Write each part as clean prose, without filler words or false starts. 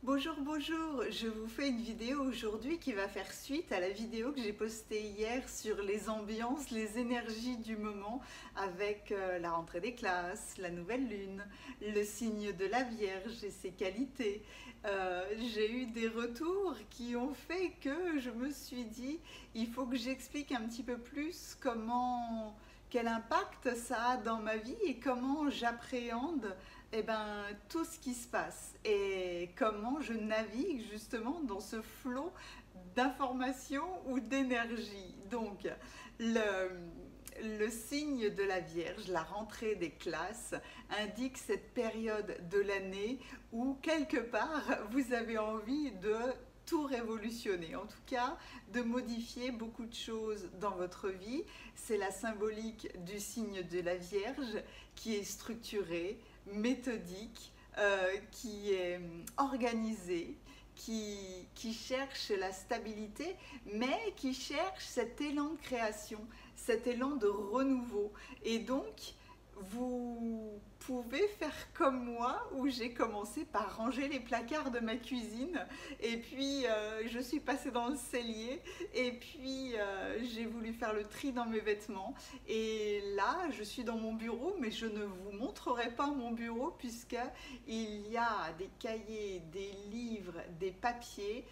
Bonjour, bonjour, je vous fais une vidéo aujourd'hui qui va faire suite à la vidéo que j'ai postée hier sur les ambiances, les énergies du moment avec la rentrée des classes, la nouvelle lune, le signe de la Vierge et ses qualités. J'ai eu des retours qui ont fait que je me suis dit, il faut que j'explique un petit peu plus quel impact ça a dans ma vie et comment j'appréhende tout ce qui se passe et comment je navigue justement dans ce flot d'informations ou d'énergie. Donc, le signe de la Vierge, la rentrée des classes, indique cette période de l'année où quelque part vous avez envie de tout révolutionner, en tout cas de modifier beaucoup de choses dans votre vie. C'est la symbolique du signe de la Vierge qui est structuré, méthodique, qui est organisé, qui cherche la stabilité, mais qui cherche cet élan de création, cet élan de renouveau. Et donc, vous pouvez faire comme moi, où j'ai commencé par ranger les placards de ma cuisine, et puis je suis passée dans le cellier, et puis j'ai voulu faire le tri dans mes vêtements, et là je suis dans mon bureau, mais je ne vous montrerai pas mon bureau, puisqu'il y a des cahiers, des livres, des papiers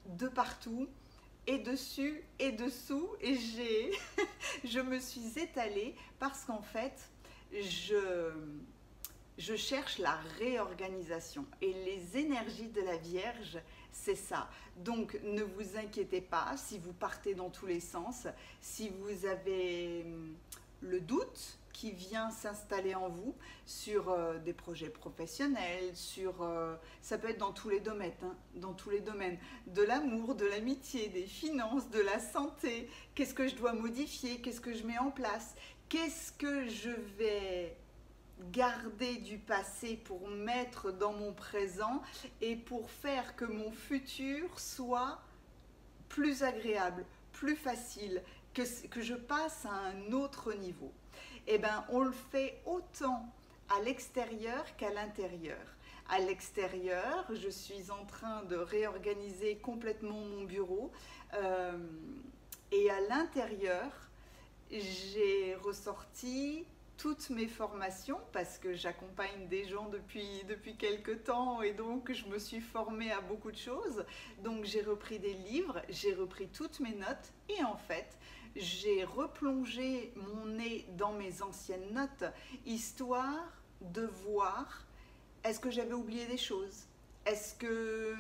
de partout, et dessus et dessous, et je me suis étalée parce qu'en fait, je cherche la réorganisation et les énergies de la Vierge, c'est ça. Donc ne vous inquiétez pas si vous partez dans tous les sens, si vous avez le doute qui vient s'installer en vous sur des projets professionnels, ça peut être dans tous les domaines, hein, dans tous les domaines, de l'amour, de l'amitié, des finances, de la santé. Qu'est-ce que je dois modifier? Qu'est-ce que je mets en place? Qu'est-ce que je vais garder du passé pour mettre dans mon présent et pour faire que mon futur soit plus agréable, plus facile, que je passe à un autre niveau? Eh bien, on le fait autant à l'extérieur qu'à l'intérieur. À l'extérieur, je suis en train de réorganiser complètement mon bureau, et à l'intérieur, j'ai ressorti toutes mes formations parce que j'accompagne des gens depuis quelques temps, et donc je me suis formée à beaucoup de choses. Donc j'ai repris des livres, j'ai repris toutes mes notes, et en fait j'ai replongé mon nez dans mes anciennes notes, histoire de voir, est-ce que j'avais oublié des choses? Est-ce que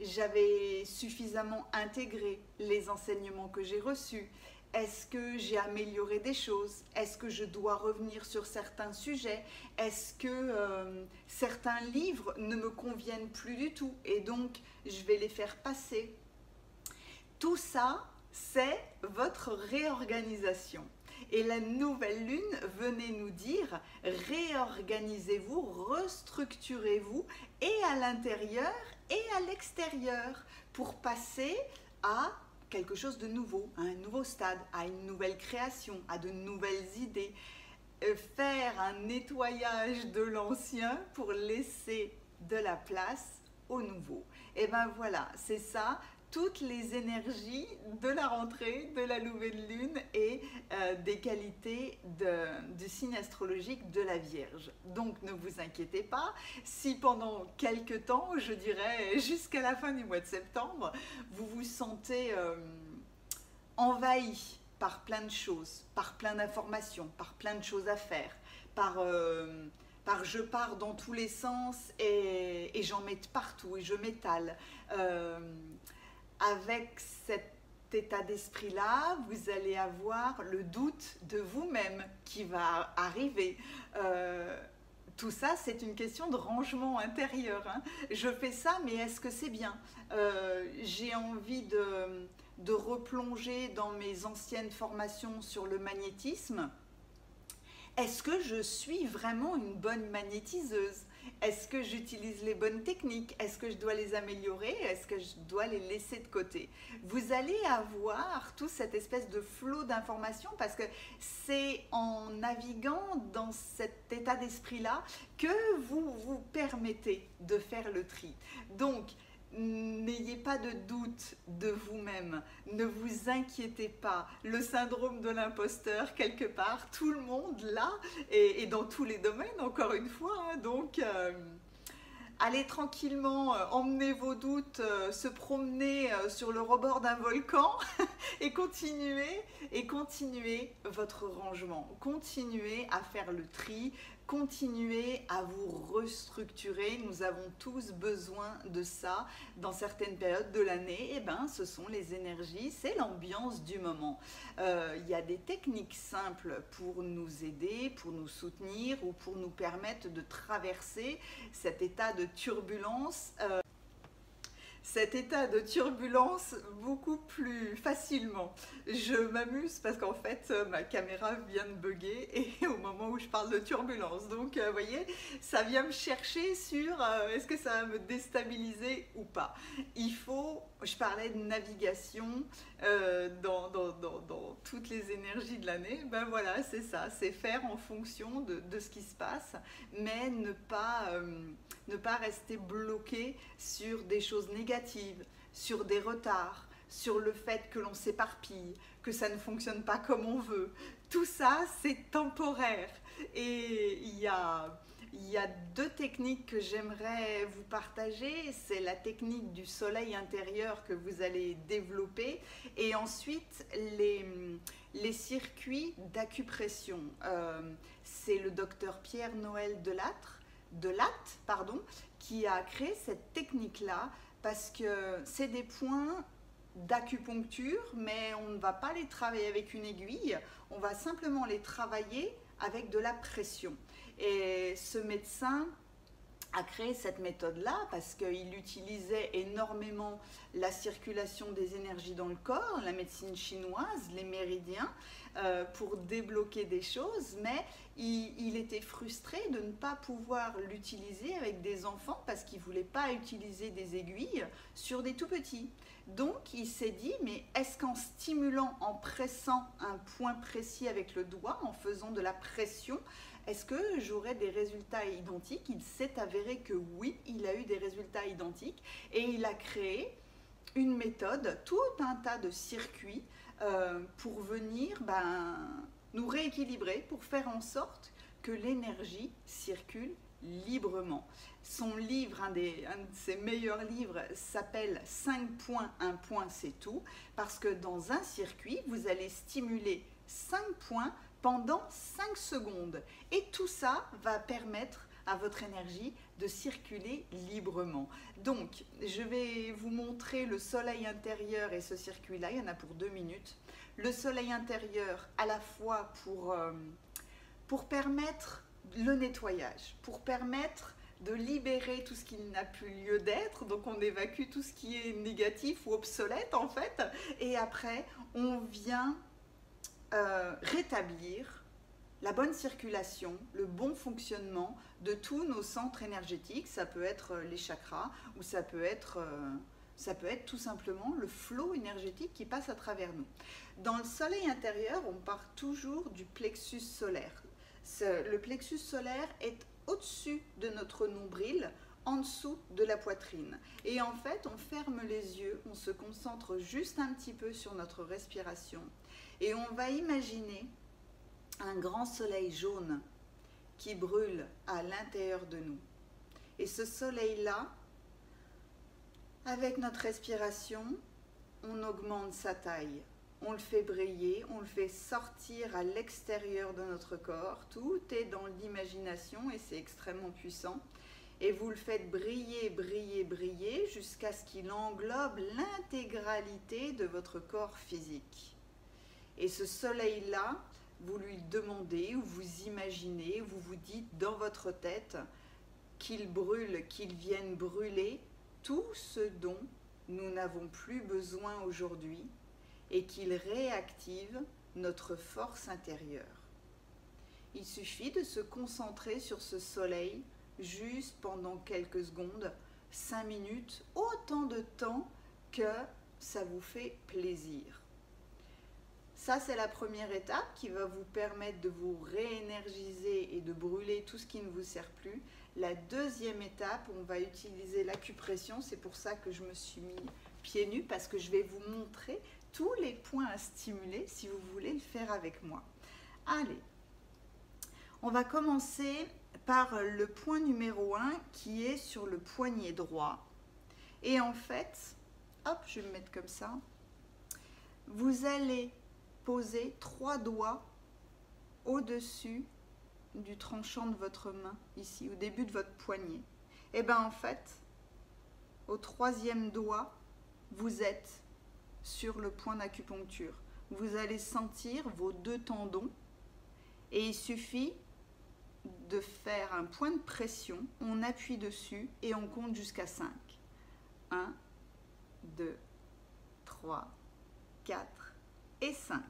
j'avais suffisamment intégré les enseignements que j'ai reçus? Est-ce que j'ai amélioré des choses? Est-ce que je dois revenir sur certains sujets? Est-ce que certains livres ne me conviennent plus du tout et donc je vais les faire passer? Tout ça, c'est votre réorganisation. Et la nouvelle lune venait nous dire, réorganisez-vous, restructurez-vous, et à l'intérieur et à l'extérieur, pour passer à quelque chose de nouveau, à un nouveau stade, à une nouvelle création, à de nouvelles idées. Faire un nettoyage de l'ancien pour laisser de la place au nouveau. Et ben voilà, c'est ça, toutes les énergies de la rentrée, de la nouvelle lune et des qualités du signe astrologique de la Vierge. Donc ne vous inquiétez pas, si pendant quelques temps, je dirais jusqu'à la fin du mois de septembre, vous vous sentez envahi par plein de choses, par plein d'informations, par plein de choses à faire, par je pars dans tous les sens et j'en mets partout et je m'étale. Avec cet état d'esprit-là, vous allez avoir le doute de vous-même qui va arriver. Tout ça, c'est une question de rangement intérieur, hein. Je fais ça, mais est-ce que c'est bien? J'ai envie de replonger dans mes anciennes formations sur le magnétisme. Est-ce que je suis vraiment une bonne magnétiseuse? Est-ce que j'utilise les bonnes techniques? Est-ce que je dois les améliorer? Est-ce que je dois les laisser de côté? Vous allez avoir tout cette espèce de flot d'informations parce que c'est en naviguant dans cet état d'esprit-là que vous vous permettez de faire le tri. Donc, n'ayez pas de doute de vous-même, ne vous inquiétez pas. Le syndrome de l'imposteur, quelque part, tout le monde l'a, et dans tous les domaines, encore une fois. Hein, donc, allez tranquillement, emmenez vos doutes, se promener sur le rebord d'un volcan et continuez votre rangement. Continuez à faire le tri. Continuez à vous restructurer, nous avons tous besoin de ça dans certaines périodes de l'année. Eh ben, ce sont les énergies, c'est l'ambiance du moment. Il y a des techniques simples pour nous aider, pour nous soutenir ou pour nous permettre de traverser cet état de turbulence. Beaucoup plus facilement. Je m'amuse parce qu'en fait ma caméra vient de bugger et au moment où je parle de turbulence, donc vous voyez, ça vient me chercher sur est-ce que ça va me déstabiliser ou pas. Je parlais de navigation dans toutes les énergies de l'année, ben voilà, c'est ça, c'est faire en fonction de ce qui se passe, mais ne pas rester bloqué sur des choses négatives, sur des retards, sur le fait que l'on s'éparpille, que ça ne fonctionne pas comme on veut. Tout ça, c'est temporaire. Et il y a deux techniques que j'aimerais vous partager. C'est la technique du soleil intérieur que vous allez développer et ensuite les circuits d'acupression. C'est le docteur Pierre-Noël Delatte, qui a créé cette technique-là parce que c'est des points d'acupuncture, mais on ne va pas les travailler avec une aiguille, on va simplement les travailler avec de la pression. Et ce médecin a créé cette méthode-là parce qu'il utilisait énormément la circulation des énergies dans le corps, la médecine chinoise, les méridiens, pour débloquer des choses, mais il était frustré de ne pas pouvoir l'utiliser avec des enfants parce qu'il ne voulait pas utiliser des aiguilles sur des tout petits. Donc il s'est dit, mais est-ce qu'en stimulant, en pressant un point précis avec le doigt, en faisant de la pression, est-ce que j'aurai des résultats identiques? Il s'est avéré que oui, il a eu des résultats identiques et il a créé une méthode, tout un tas de circuits pour venir nous rééquilibrer, pour faire en sorte que l'énergie circule librement. Son livre, un de ses meilleurs livres, s'appelle 5 points, 1 point, c'est tout, parce que dans un circuit, vous allez stimuler 5 points pendant 5 secondes. Et tout ça va permettre à votre énergie de circuler librement. Donc, je vais vous montrer le soleil intérieur et ce circuit-là, il y en a pour 2 minutes. Le soleil intérieur, à la fois pour permettre le nettoyage, pour permettre de libérer tout ce qui n'a plus lieu d'être, donc on évacue tout ce qui est négatif ou obsolète en fait, et après on vient rétablir la bonne circulation, le bon fonctionnement de tous nos centres énergétiques. Ça peut être les chakras ou ça peut être tout simplement le flot énergétique qui passe à travers nous. Dans le soleil intérieur, on part toujours du plexus solaire. Le plexus solaire est au-dessus de notre nombril, en dessous de la poitrine. Et en fait, on ferme les yeux, on se concentre juste un petit peu sur notre respiration et on va imaginer un grand soleil jaune qui brûle à l'intérieur de nous. Et ce soleil-là, avec notre respiration, on augmente sa taille. On le fait briller, on le fait sortir à l'extérieur de notre corps. Tout est dans l'imagination et c'est extrêmement puissant. Et vous le faites briller, briller, briller jusqu'à ce qu'il englobe l'intégralité de votre corps physique. Et ce soleil-là, vous lui demandez ou vous imaginez, vous vous dites dans votre tête qu'il brûle, qu'il vienne brûler tout ce dont nous n'avons plus besoin aujourd'hui et qu'il réactive notre force intérieure. Il suffit de se concentrer sur ce soleil juste pendant quelques secondes, 5 minutes, autant de temps que ça vous fait plaisir. Ça, c'est la première étape qui va vous permettre de vous réénergiser et de brûler tout ce qui ne vous sert plus. La deuxième étape, on va utiliser l'acupression. C'est pour ça que je me suis mis pieds nus, parce que je vais vous montrer tous les points à stimuler si vous voulez le faire avec moi. Allez, on va commencer par le point numéro 1 qui est sur le poignet droit. Et en fait, hop, je vais me mettre comme ça. Vous allez poser 3 doigts au-dessus du tranchant de votre main, ici, au début de votre poignet. Et bien en fait, au 3e doigt, vous êtes sur le point d'acupuncture. Vous allez sentir vos 2 tendons et il suffit de faire un point de pression, on appuie dessus et on compte jusqu'à 5. 1, 2, 3, 4 et 5.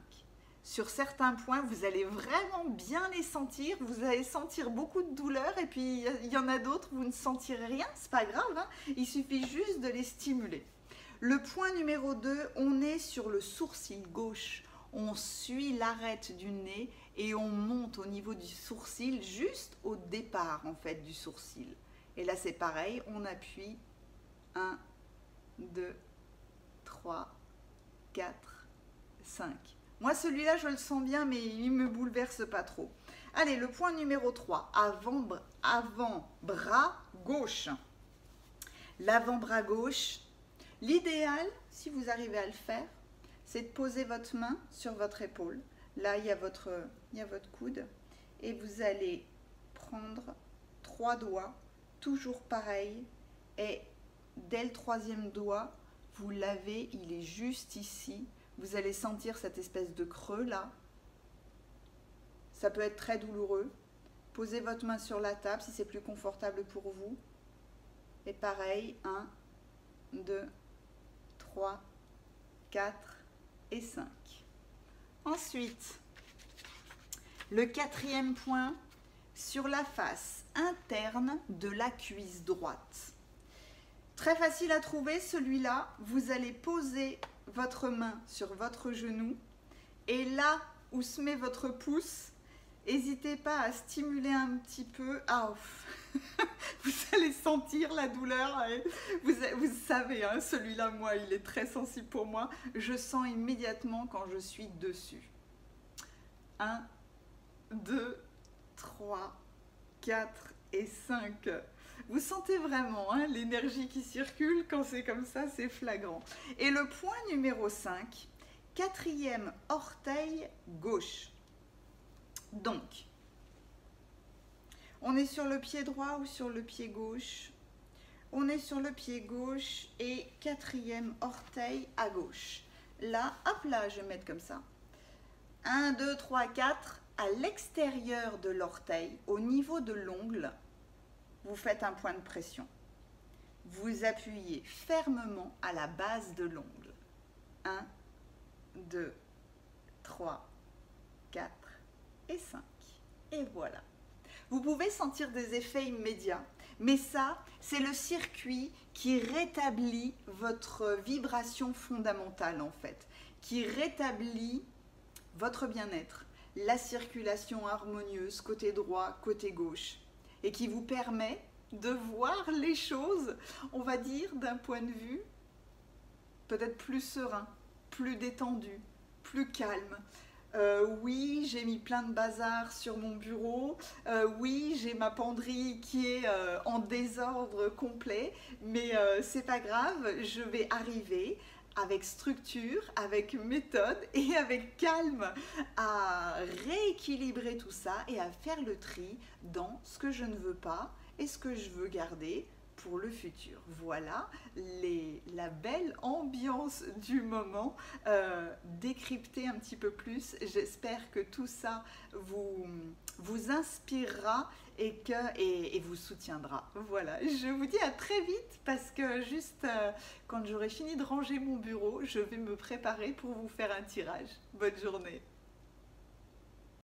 Sur certains points, vous allez vraiment bien les sentir, vous allez sentir beaucoup de douleur et puis il y en a d'autres, vous ne sentirez rien, c'est pas grave, hein, il suffit juste de les stimuler. Le point numéro 2, on est sur le sourcil gauche. On suit l'arête du nez et on monte au niveau du sourcil, juste au départ en fait du sourcil. Et là c'est pareil, on appuie 1, 2, 3, 4, 5. Moi celui-là je le sens bien mais il me bouleverse pas trop. Allez, le point numéro 3, avant-bras gauche. L'avant-bras gauche, l'idéal, si vous arrivez à le faire, c'est de poser votre main sur votre épaule. Là, il y a votre coude. Et vous allez prendre 3 doigts, toujours pareil. Et dès le 3e doigt, vous l'avez, il est juste ici. Vous allez sentir cette espèce de creux là. Ça peut être très douloureux. Posez votre main sur la table si c'est plus confortable pour vous. Et pareil, 1, 2, 3, 4 et 5. Ensuite, le 4e point, sur la face interne de la cuisse droite. Très facile à trouver celui-là. Vous allez poser votre main sur votre genou et là où se met votre pouce, n'hésitez pas à stimuler un petit peu. Ah, vous allez sentir la douleur. Vous savez, hein, celui-là, moi, il est très sensible pour moi. Je sens immédiatement quand je suis dessus. 1, 2, 3, 4 et 5. Vous sentez vraiment hein, l'énergie qui circule quand c'est comme ça, c'est flagrant. Et le point numéro 5, 4e orteil gauche. Donc, on est sur le pied droit ou sur le pied gauche? On est sur le pied gauche et 4e orteil à gauche. Là, hop là, je vais mettre comme ça. 1, 2, 3, 4. À l'extérieur de l'orteil, au niveau de l'ongle, vous faites un point de pression. Vous appuyez fermement à la base de l'ongle. 1, 2, 3, 4 et 5. Et voilà. Vous pouvez sentir des effets immédiats, mais ça, c'est le circuit qui rétablit votre vibration fondamentale en fait, qui rétablit votre bien-être, la circulation harmonieuse côté droit, côté gauche, et qui vous permet de voir les choses, on va dire, d'un point de vue peut-être plus serein, plus détendu, plus calme. Oui, j'ai mis plein de bazar sur mon bureau. Oui, j'ai ma penderie qui est en désordre complet. Mais c'est pas grave, je vais arriver avec structure, avec méthode et avec calme à rééquilibrer tout ça et à faire le tri dans ce que je ne veux pas et ce que je veux garder pour le futur. Voilà la belle ambiance du moment, décrypter un petit peu plus. J'espère que tout ça vous inspirera et vous soutiendra. Voilà, je vous dis à très vite parce que juste quand j'aurai fini de ranger mon bureau, je vais me préparer pour vous faire un tirage. Bonne journée.